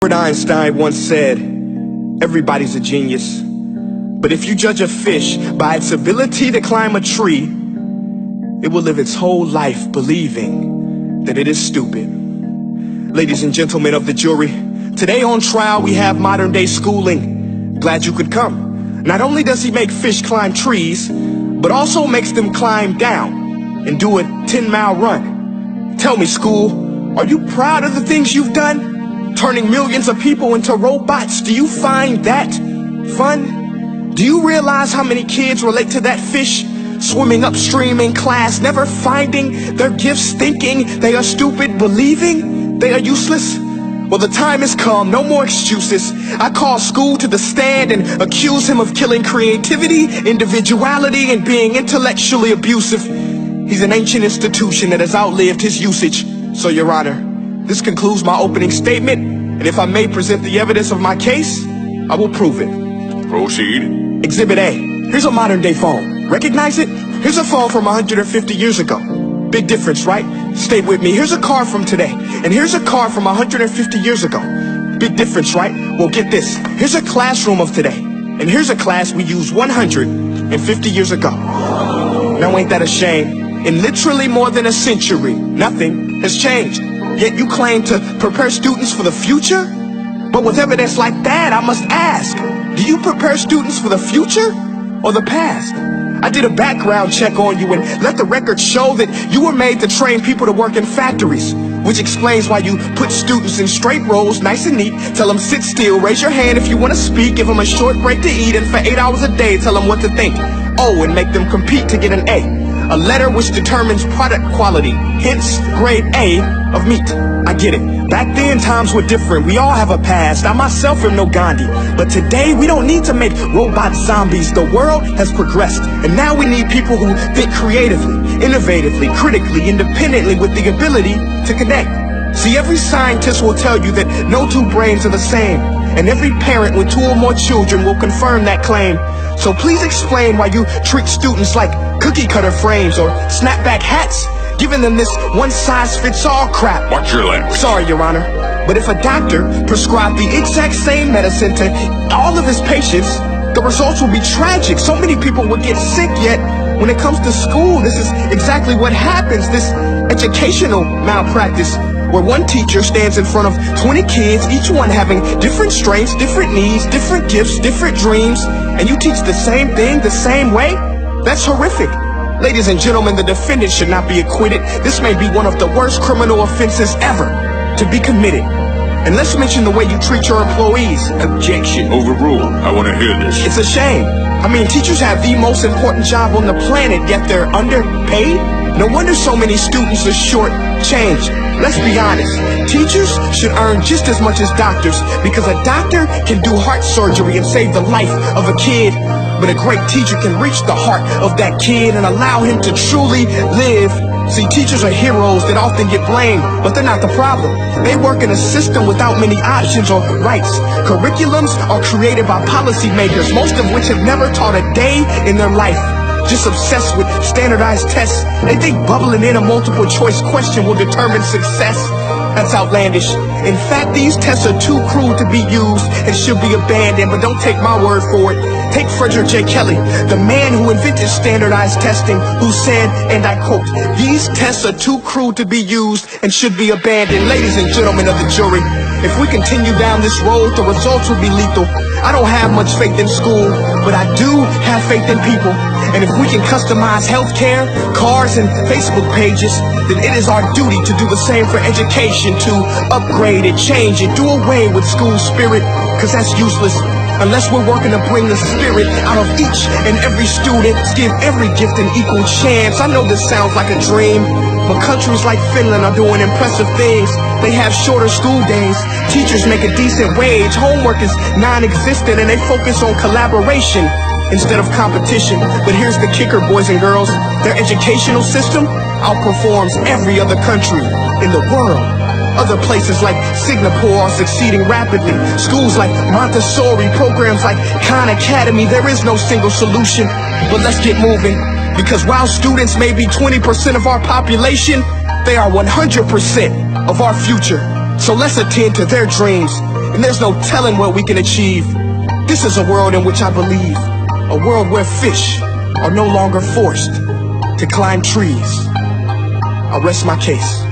Albert Einstein once said, everybody's a genius. But if you judge a fish by its ability to climb a tree, it will live its whole life believing that it is stupid. Ladies and gentlemen of the jury, today on trial we have modern day schooling. Glad you could come. Not only does he make fish climb trees, but also makes them climb down and do a 10-mile run. Tell me, school, are you proud of the things you've done? Turning millions of people into robots, do you find that fun? Do you realize how many kids relate to that fish swimming upstream in class, never finding their gifts, thinking they are stupid, believing they are useless? Well, the time has come, no more excuses. I call school to the stand and accuse him of killing creativity, individuality, and being intellectually abusive. He's an ancient institution that has outlived his usage. So, Your Honor, this concludes my opening statement, and if I may present the evidence of my case, I will prove it. Proceed. Exhibit A. Here's a modern day phone. Recognize it? Here's a phone from 150 years ago. Big difference, right? Stay with me. Here's a car from today, and here's a car from 150 years ago. Big difference, right? Well, get this. Here's a classroom of today, and here's a class we used 150 years ago. Now ain't that a shame? In literally more than a century, nothing has changed. Yet you claim to prepare students for the future? But with evidence like that, I must ask, do you prepare students for the future or the past? I did a background check on you and let the record show that you were made to train people to work in factories, which explains why you put students in straight rows, nice and neat, tell them sit still, raise your hand if you want to speak, give them a short break to eat, and for 8 hours a day tell them what to think. Oh, and make them compete to get an A letter which determines product quality, hence grade A of meat. I get it. Back then, times were different. We all have a past. I myself am no Gandhi. But today, we don't need to make robot zombies. The world has progressed. And now we need people who think creatively, innovatively, critically, independently, with the ability to connect. See, every scientist will tell you that no two brains are the same. And every parent with 2 or more children will confirm that claim. So please explain why you treat students like cookie cutter frames or snapback hats, giving them this one-size-fits-all crap. Watch your language. Sorry, Your Honor, but if a doctor prescribed the exact same medicine to all of his patients, the results will be tragic. So many people would get sick, yet when it comes to school, this is exactly what happens, this educational malpractice, where one teacher stands in front of 20 kids, each one having different strengths, different needs, different gifts, different dreams, and you teach the same thing the same way? That's horrific. Ladies and gentlemen, the defendant should not be acquitted. This may be one of the worst criminal offenses ever to be committed. And let's mention the way you treat your employees. Objection. Overruled. I want to hear this. It's a shame. I mean, teachers have the most important job on the planet, yet they're underpaid? No wonder so many students are short-changed. Let's be honest, teachers should earn just as much as doctors, because a doctor can do heart surgery and save the life of a kid, but a great teacher can reach the heart of that kid and allow him to truly live. See, teachers are heroes that often get blamed, but they're not the problem. They work in a system without many options or rights. Curriculums are created by policymakers, most of which have never taught a day in their life. Just obsessed with standardized tests. They think bubbling in a multiple choice question will determine success. That's outlandish. In fact, these tests are too cruel to be used and should be abandoned, but don't take my word for it. Take Frederick J. Kelly, the man who invented standardized testing, who said, and I quote, "These tests are too cruel to be used and should be abandoned." Ladies and gentlemen of the jury, if we continue down this road, the results will be lethal. I don't have much faith in school, but I do have faith in people. And if we can customize healthcare, cars, and Facebook pages, then it is our duty to do the same for education, to upgrade it, change it, do away with school spirit, because that's useless. Unless we're working to bring the spirit out of each and every student, give every gift an equal chance. I know this sounds like a dream, but countries like Finland are doing impressive things. They have shorter school days, teachers make a decent wage, homework is non-existent, and they focus on collaboration instead of competition. But here's the kicker, boys and girls, their educational system outperforms every other country in the world. Other places like Singapore are succeeding rapidly. Schools like Montessori, programs like Khan Academy, there is no single solution. But let's get moving, because while students may be 20% of our population, they are 100% of our future. So let's attend to their dreams, and there's no telling what we can achieve. This is a world in which I believe, a world where fish are no longer forced to climb trees. I'll rest my case.